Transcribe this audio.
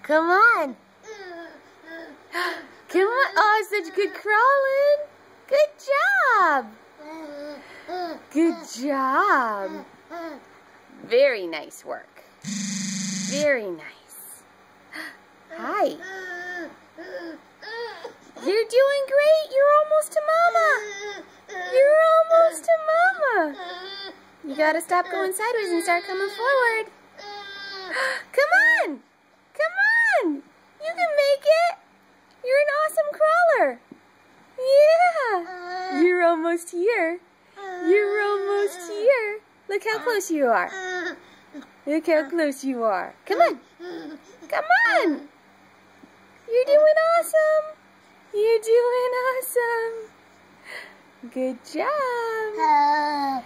Come on. Come on. Oh, such good crawling. Good job. Good job. Very nice work. Very nice. Hi. You're doing great. You're almost to Mama. You're almost to Mama. You gotta stop going sideways and start coming forward. Come on. Come on. You can make it. You're an awesome crawler. Yeah. You're almost here. You're almost here. Look how close you are. Look how close you are. Come on. Come on. You're doing awesome. You're doing awesome. Good job.